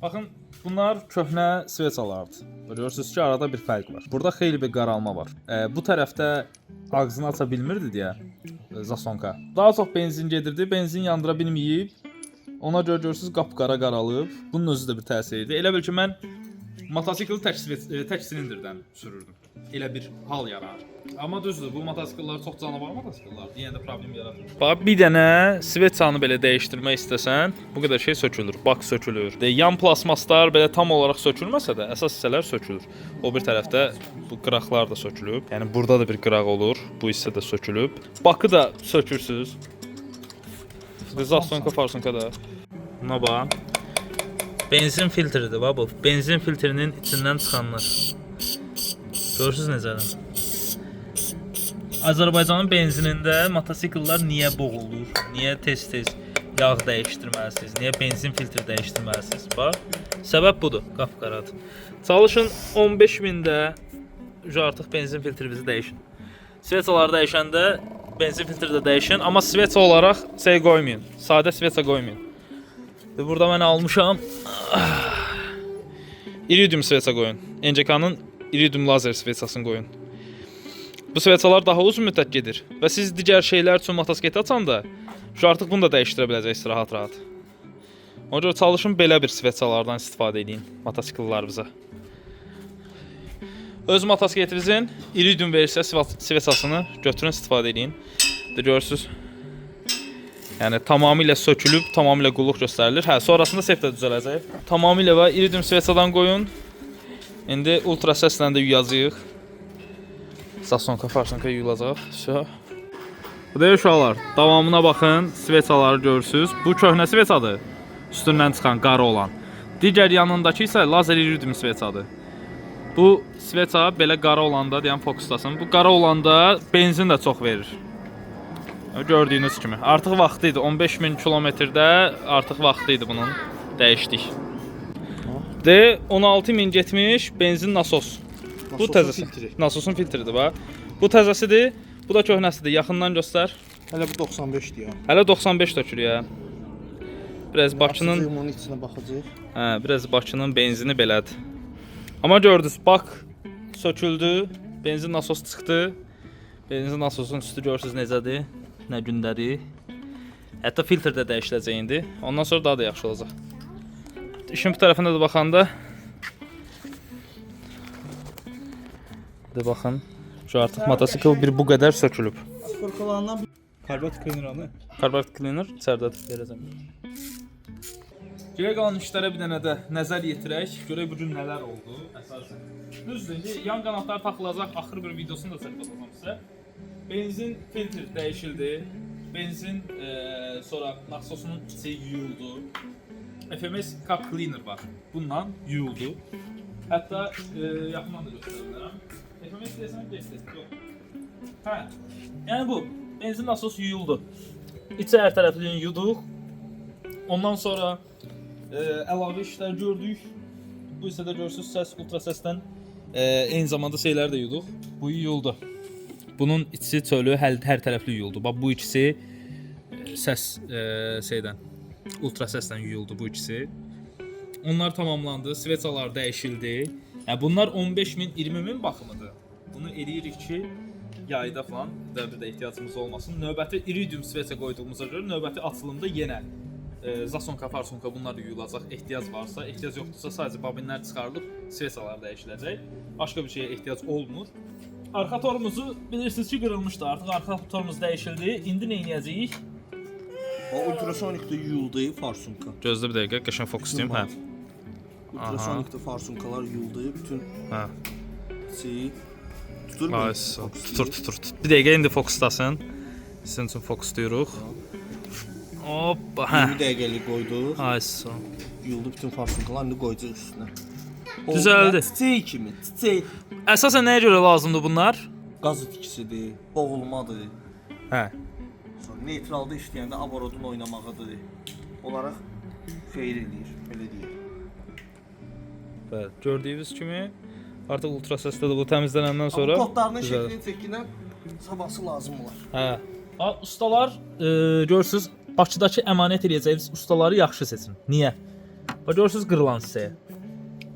Baxın, bunlar köhnə sveçalardır. Görürsünüz ki, arada bir fərq var. Burada xeyli bir qaralma var. Bu tərəfdə ağzını aça bilmirdi deyə zasonka. Daha çox benzin gedirdi, benzin yandıra bilməyib. Ona görə görürsünüz qapqara qaralıb. Bunun özü də bir təsir idi. Elə bil ki, mən motosikli tək silindirdən sürürdüm. Elə bir hal yarar. Amma düzdür, bu motosiklər çox canavar motosiklərdir. Yenə də problem yaratmır. Bax, bir dənə sveçanı belə dəyişdirmək istəsən, bu qədər şey sökülür. Bak sökülür. Yan plasmaslar belə tam olaraq sökülməsə də, əsas hissələr sökülür. O bir tərəfdə bu qıraqlar da sökülüb. Yəni burada da bir qıraq olur. Bu hissə də sökülüb. Bakı da sökürsüz. Zasonka farsonka da. Buna bax. Benzin filtridir bax bu. Benzin filtrinin içindən çıxanlar. Görürsüz necədir? Azərbaycanın benzinində motosiklər niyə boğulur? Niyə tez-tez yağ dəyişdirməlisiniz? Niyə benzin filtri dəyişdirməlisiniz? Bax, səbəb budur, qapqaradır. Çalışın 15.000-də artıq benzin filtrinizi dəyişin. Sveçaları dəyişəndə benzin filtri də dəyişin, amma sveça olaraq şey qoymayın. Sadə sveça qoymayın. Burada mən almışam. İridium sveça qoyun. NCK-nın iridium lazer sveçasını qoyun. Bu sveçalar daha uzun müddət gedir və siz digər şeylər üçün motosikleti açanda artıq bunu da dəyişdirə biləcəksiniz rahat-rahat. Ona görə çalışın belə bir sveçalardan istifadə edin motosikletlərinizə. Öz motosikletinizin iridium versiya sveçasını götürün, istifadə edin. Görürsüz. Yəni tamamilə sökülüb, tamamilə qulluq göstərilir. Hə, sonrasında sef də düzələcək. Tamamilə və iridium sveçadan qoyun. İndi ultra səslə də yuyacağıq. Zasonka farsonka yuyulacaq. Bu da uşaqlar, davamına baxın, sveçaları görürsüz. Bu köhnə sveçadır, üstündən çıxan qarı olan. Digər yanındakı isə lazer iridium sveçadır. Bu sveça belə qara olanda, deyən fokuslasın. Bu qara olanda benzin də çox verir. Gördüyünüz kimi. Artıq vaxtı idi, 15.000 kilometrdə artıq vaxtı idi bunun dəyişdik. De 16.000 getmiş benzin nasos. Bu təzəsi. Nasosun filtridir bax. Bu təzəsidir, bu da köhnəsidir. Yaxından göstər. Hələ bu 95-dir ya. Hələ 95 tökür ya. Biraz Bakının onun içinə baxacağıq. Hə, biraz Bakının benzini belədir. Amma gördünüz, bak söküldü, benzin nasos çıxdı. Benzin nasosun üstü görürsüz necədir, nə gündədir. Hətta filtr də dəyişiləcək indi. Ondan sonra daha da yaxşı olacaq. İşin bu tərəfində də baxanda baxın, şu artıq motosikl bir bu qədər sökülüb. Fırqalarından karbon cleaner anı. Karbon cleaner içəridədir, verəcəm. Geriyə qalan işlərə bir dənə də nəzər yetirək. Görək bu gün nələr oldu əsasən. Düzdür, indi yan qanadlar taxılacaq, axır bir videosunu da çəkəcəm sizə. Benzin filtr dəyişildi. Benzin sonra nasosunun içi yuyuldu. FMS Cup Cleaner var. Bundan yuyuldu. Hətta yaxından da göstərə bilərəm. FMS desəm geçdi. Yox. Hə. Yəni bu benzin nasosu yuyuldu. İçi hər tərəfini yuduq. Ondan sonra əlavə işlər gördük. Bu isə də görürsüz səs, ultra səsdən eyni zamanda şeyləri də yuduq. Bu yuyuldu. Bunun içi çölü hər tərəfli yuyuldu. Bax bu ikisi səs şeydən ultra səslə yuyuldu bu ikisi. Onlar tamamlandı, sveçalar dəyişildi. Yəni bunlar 15.000, 20.000 baxımıdır. Bunu eləyirik ki, yayda falan bir də ehtiyacımız olmasın. Növbəti iridium sveça qoyduğumuza görə növbəti açılımda yenə zasonka, farsonka bunlar da yuyulacaq. Ehtiyac varsa, ehtiyac yoxdursa sadəcə bobinlər çıxarılıb sveçalar dəyişiləcək. Başqa bir şeyə ehtiyac olmur. Arxa torumuzu bilirsiniz ki, qırılmışdı. Artıq arxa torumuz dəyişildi. İndi nə edəcəyik? Ultrasonikdə yuyuldu farsonka. Gözlə bir dəqiqə, qəşəng fokuslayım. Hə. Ultrasonikdə farsonkalar yuyuldu, bütün Hə. tutur mu? Tutur. Bir dəqiqə indi fokuslasın. Sizin üçün fokuslayırıq. Hoppa, hə. 20 dəqiqəlik qoyduq. Ayso. Yuyuldu bütün farsonkalar, indi qoyacağıq üstünə. Düzəldi. Çiçək kimi, çiçək. Əsasən nəyə görə lazımdır bunlar? Qaz itkisidir, boğulmadır. Hə. Sonra neytralda işləyəndə aborodun oynamağıdır. Olaraq xeyir eləyir, belə deyir. Bəli, gördüyünüz kimi artıq ultra səsdə də bu təmizlənəndən sonra Kodlarının şəklini çəkinən sabahsı lazım olar. Hə. Ustalar görürsüz Bakıdakı əmanət eləyəcəyiniz ustaları yaxşı seçin. Niyə? Bax görürsüz qırılan hissəyə.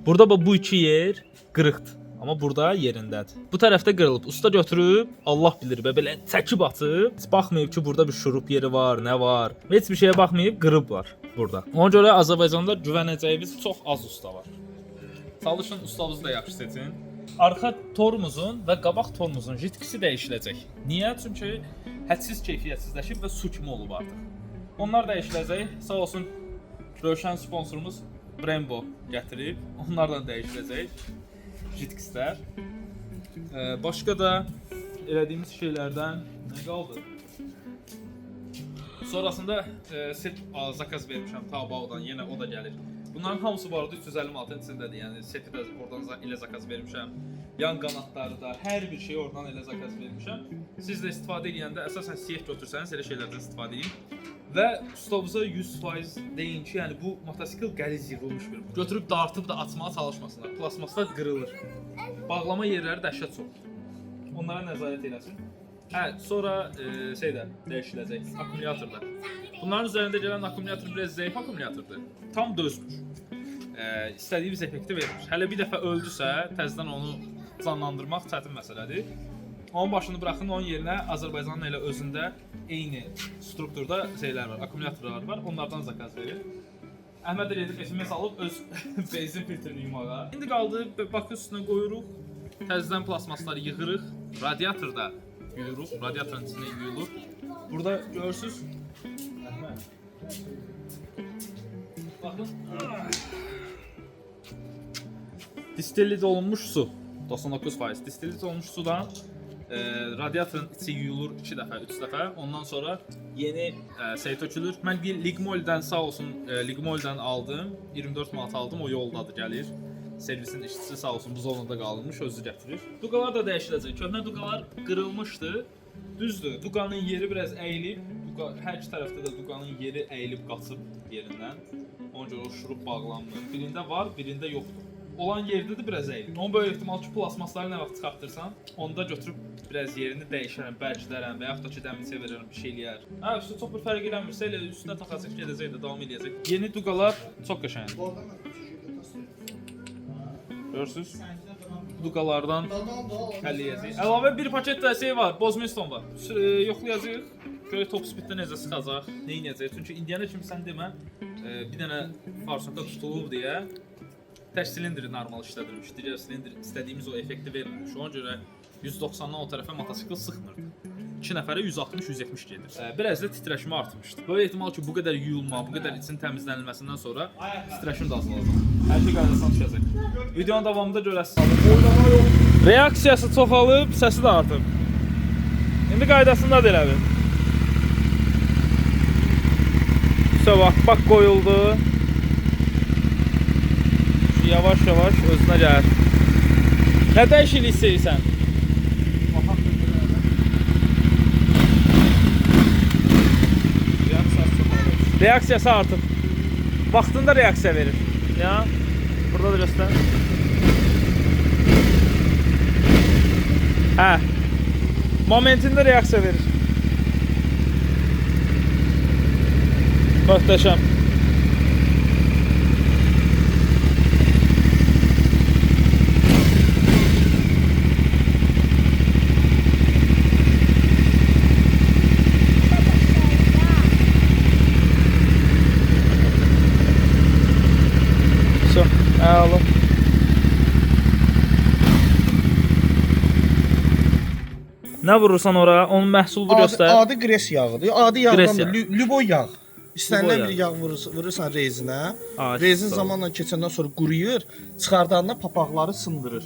Burada bu iki yer qırıqdır. Amma burada yerindədir. Bu tərəfdə qırılıb. Usta götürüb, Allah bilir, belə çəkib atıb. Heç baxmayıb ki, burada bir şurup yeri var, nə var. Heç bir şeyə baxmayıb, qırıblar burada. Ona görə Azərbaycanda güvənəcəyimiz çox az usta var. Çalışın ustanızı da yaxşı seçin. Arxa tormozun və qabaq tormozun jitkisi dəyişiləcək. Niyə? Çünki hədsiz keyfiyyətsizləşib və su kimi olub artıq. Onlar dəyişiləcək. Sağ olsun Rövşən sponsorumuz Brembo gətirib. Onlardan dəyişiləcək jitkislər. Başqa da elədiyimiz şeylərdən nə qaldı? Sonrasında set zakaz vermişəm Taobao-dan, yenə o da gəlir. Bunların hamısı var 350 manatın içindədir. Yəni seti də oradan elə zakaz vermişəm. Yan qanadları da, hər bir şey oradan elə zakaz vermişəm. Siz də istifadə edəndə əsasən siyah götürsəniz elə şeylərdən istifadə edin. Və ustamıza 100% deyin ki, yəni bu motosikl qəliz yığılmış bir. Götürüb dartıb da açmağa çalışmasınlar. Plasmaslar qırılır. Bağlama yerləri dəhşət çoxdur. Onlara nəzarət eləsin. Hə, sonra şey də dəyişiləcək, akkumulyator da. Bunların üzərində gələn akkumulyator biraz zəif akkumulyatordur. Tam dözmür. İstədiyimiz effekti vermir. Hələ bir dəfə öldüsə, təzədən onu canlandırmaq çətin məsələdir. Onun başını buraxın, onun yerinə Azərbaycanın elə özündə eyni strukturda şeylər var, akkumulyatorlar var. Onlardan zakaz verir. Əhməd də gedib SMS alıb öz benzin filtrini yumağa. İndi qaldı, bakı üstünə qoyuruq. Təzədən plasmasları yığırıq. Radiatorda yuyuruq. Radiatorun içinə yuyulur. Burada görürsüz. Baxın. Distillit olunmuş su. 99%. Distillit olunmuş sudan radiatorun içi yuyulur 2 dəfə, 3 dəfə. Ondan sonra yeni şey tökülür. Mən bir Ligmol'dən sağ olsun, Ligmol'dən aldım. 24 manat aldım. O yoldadır, gəlir. Servisin işçisi sağ olsun bu zonada qalmış, özü gətirir. Duqalar da dəyişiləcək. Köhnə duqalar qırılmışdı. Düzdür, duqanın yeri biraz əyilib. Hər iki tərəfdə də duqanın yeri əyilib qaçıb yerindən. Ona görə o şurup bağlanmır. Birində var, birində yoxdur. Olan yerdə də biraz əyilib. Onun böyük ehtimal ki, plasmasları nə vaxt çıxartdırsan, onda götürüb biraz yerini dəyişərəm, bərkidərəm və yaxud da ki, dəmir verərəm, bir şey eləyər. Hə, üstü çox bir fərq eləmirsə, elə üstünə taxacaq, gedəcək də, davam eləyəcək. Yeni duqalar çox qəşəngdir. Görürsüz? Duqalardan ələyəcək. Əlavə bir paket də şey var, Bozmiston var. Yoxlayacaq, görək top speeddə necə sıxacaq, nə edəcək. Çünki indiyənə kimi sən demə, bir dənə farsonda tutulub deyə tək silindri normal işlədirmiş. Digər silindr istədiyimiz o effekti vermirmiş. Ona görə 190-dan o tərəfə motosikl sıxmırdı. 2 nəfərə 160-170 gedir. Biraz da titrəşmə artmışdı. Böyük ehtimal ki, bu qədər yuyulma, bu qədər için təmizlənilməsindən sonra titrəşim də azalacaq. Hər şey qaydasına düşəcək. Videonun davamında görəsiniz. Reaksiyası çoxalıb, səsi də artıb. İndi qaydasındadır elə bir. Bak qoyuldu. Yavaş-yavaş özünə gəlir. Nə dəyişiklik istəyirsən? Reaksiyası artıb. Vaxtında reaksiya verir. Ya, burada da göstər. Hə. Momentində reaksiya verir. Möhtəşəm. Əla. Nə vurursan ora? Onun məhsulunu göstər. Adi qres yağıdır. Adi yağdan da lüboy yağ. İstənilən bir yağ vurursan rezinə. Rezin zamanla keçəndən sonra quruyur, çıxardanda papaqları sındırır.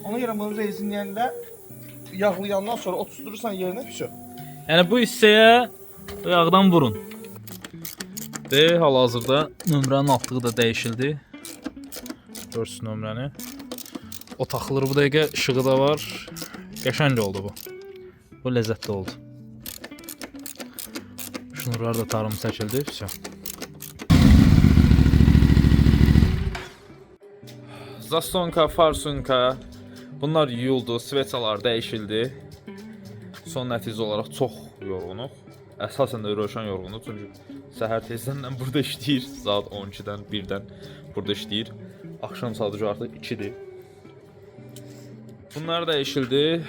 Ona görə bunu rezinləyəndə yağlayandan sonra o tutdurursan yerinə pişir. Yəni bu hissəyə yağdan vurun. Hal-hazırda nömrənin altlığı da dəyişildi. Görsün nömrəni. O taxılır bu dəqiqə, işığı da var. Qəşəng oldu bu. Bu ləzzətli oldu. Şunlar da tarım çəkildi. Zastonka, farsonka. Bunlar yuyuldu, sveçalar dəyişildi. Son nəticə olaraq çox yorğunuq. Əsasən də Rövşən yorğundur, çünki səhər tezdən burada işləyir, saat 12-dən, 1-dən burada işləyir. Axşam saat artıq 2-dir. Bunlar dəyişildi.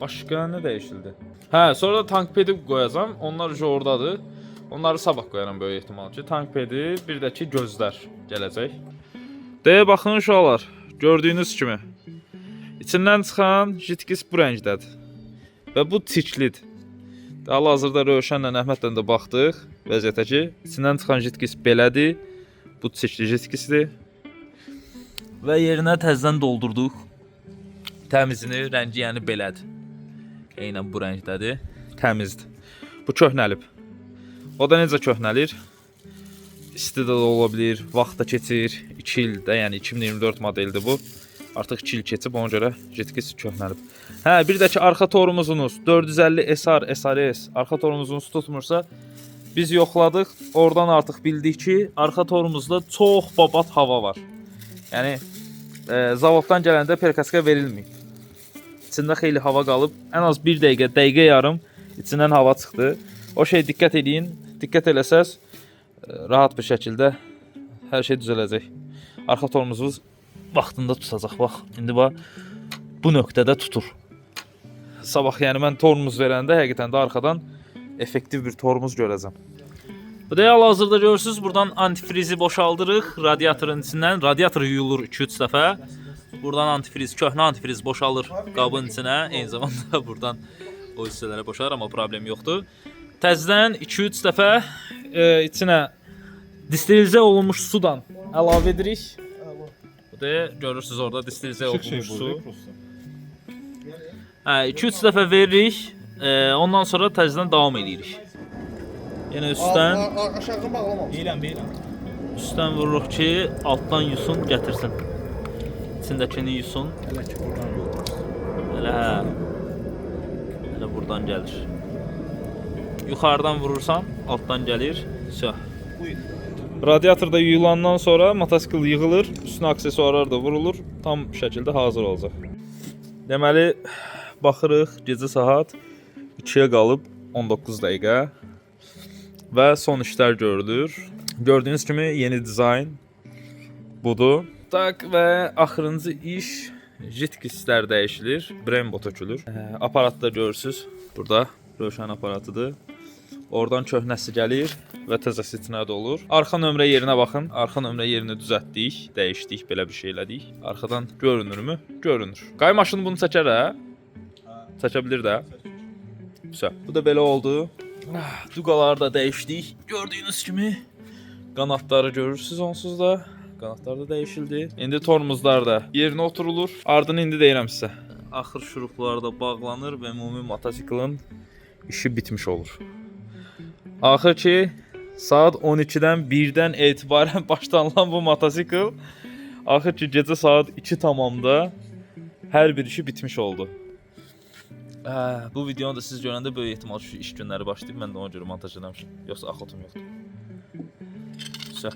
Başqa nə dəyişildi? Hə, sonra da tankpedi qoyacağam. Onlar ordadır. Onları sabah qoyaram böyük ehtimal ki. Tankpedi, bir də ki gözlər gələcək. Deyə baxın uşaqlar, gördüyünüz kimi. İçindən çıxan jitkis bu rəngdədir. Və bu tiklidir. Hal-hazırda Rövşənlə Əhmədlə də baxdıq vəziyyətə ki, içindən çıxan jitkis belədir. Bu tikli jitkisdir. Və yerinə təzədən doldurduq. Təmizini, rəngi yəni belədir. Eynən bu rəngdədir. Təmizdir. Bu köhnəlib. O da necə köhnəlir? İstidə də ola bilər, vaxt da keçir. 2 ildə, yəni 2024 modeldir bu. Artıq 2 il keçib, ona görə jitkis köhnəlib. Hə, bir də ki arxa torumuzunuz 450 SR, SRS arxa torumuzunuz tutmursa, biz yoxladıq. Oradan artıq bildik ki, arxa torumuzda çox babat hava var. Yəni zavoddan gələndə perkaska verilməyib. İçində xeyli hava qalıb. Ən az 1 dəqiqə, dəqiqə yarım içindən hava çıxdı. O şey diqqət edin. Diqqət eləsəz rahat bir şəkildə hər şey düzələcək. Arxa torumuzumuz vaxtında tutacaq. Bax, indi bax bu nöqtədə tutur. Sabah yəni mən tormuz verəndə həqiqətən də arxadan effektiv bir tormuz görəcəm. Bu da hal-hazırda görürsüz, buradan antifrizi boşaldırıq radiatorun içindən. Radiator yuyulur 2-3 dəfə. Buradan antifriz, köhnə antifriz boşalır qabın içinə. Eyni zamanda buradan o hissələrə boşalır, amma problem yoxdur. Təzədən 2-3 dəfə içinə distilizə olunmuş sudan əlavə edirik. Bu da görürsüz orada distilizə olunmuş su. Hə, 2-3 dəfə veririk. Ondan sonra təzədən davam edirik. Yenə üstdən aşağı bağlamamışıq. Deyirəm. Üstdən vururuq ki, altdan yusun, gətirsin. İçindəkini yusun. Hələ ki buradan yox. Elə buradan gəlir. Yuxarıdan vurursan, altdan gəlir. Söh. Radiatorda yuyulandan sonra motosikl yığılır, üstünə aksesuarlar da vurulur, tam şəkildə hazır olacaq. Deməli, baxırıq, gecə saat 2-yə qalıb 19 dəqiqə və son işlər görülür. Gördüyünüz kimi yeni dizayn budur. Tak və axırıncı iş jitkislər dəyişilir, Brembo tökülür. Aparatı da görürsüz, burada Rövşən aparatıdır. Oradan köhnəsi gəlir və təzəsi içinə olur. Arxa nömrə yerinə baxın. Arxa nömrə yerini düzəltdik, dəyişdik, belə bir şey elədik. Arxadan görünürmü? Görünür. Qay maşını bunu çəkər hə? Çəkə bilir də. Güzel. Bu da belə oldu. Duqaları da dəyişdik. Gördüyünüz kimi qanatları görürsüz onsuz da. Qanatlar da dəyişildi. İndi tormozlar da yerinə oturulur. Ardını indi deyirəm sizə. Axır şuruplar da bağlanır və ümumi motosiklin işi bitmiş olur. Axır ki saat 12-dən 1-dən etibarən başlanılan bu motosikl axır ki gecə saat 2 tamamda hər bir işi bitmiş oldu. Bu videonu da siz görəndə böyük ehtimal şu iş günləri başlayıb, mən də ona görə montaj eləmişəm. Yoxsa axotum yoxdur. Güzel.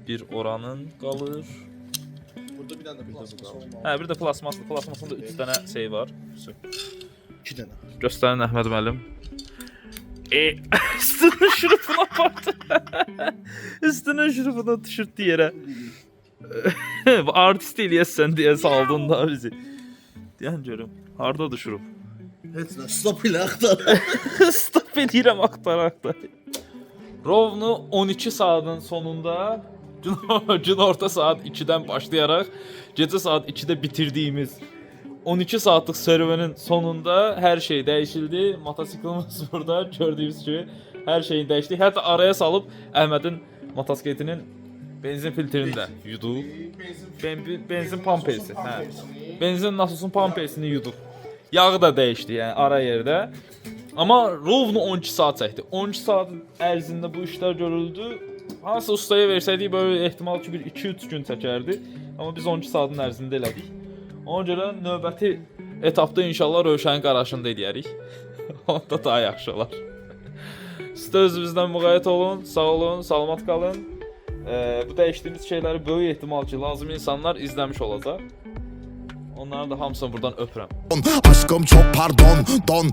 Bir oranın qalır. Burada bir dənə də plasmas olmalı. Hə, bir də plasmaslı. Plasmasında 3 dənə şey var. 2 dənə. Göstərin Əhməd müəllim. Üstünün şurupuna apardı. Üstünün şurupuna düşürtdü yerə. Artist eləyəsən deyə saldın da bizi. Deyən görüm. Harda düşürüb? Heç nə, stop ilə axtar. Stop edirəm axtar. Rovnu 12 saatın sonunda gün orta saat 2-dən başlayaraq gecə saat 2-də bitirdiyimiz 12 saatlıq serüvenin sonunda hər şey dəyişildi. Motosiklimiz burada gördüyünüz kimi hər şeyi dəyişdi. Hətta araya salıb Əhmədin motosikletinin benzin filtrini də yuduq. Benzin pampesi. Hə. Benzin nasosun pampesini yuduq. Yağı da dəyişdi, yəni ara yerdə. Amma rovnu 12 saat çəkdi. 12 saat ərzində bu işlər görüldü. Hansı ustaya versəydik böyle ehtimal ki bir 2-3 gün çəkərdi. Amma biz 12 saatın ərzində elədik. Ona görə növbəti etapda inşallah Rövşənin qarajında eləyərik. Onda daha yaxşı olar. Siz də özünüzdən müğayət olun, sağ olun, salamat qalın. Bu dəyişdiyimiz şeyləri böyük ehtimal ki lazım insanlar izləmiş olacaq. Onların da hamısını buradan öpürəm. Aşkım çok pardon, don.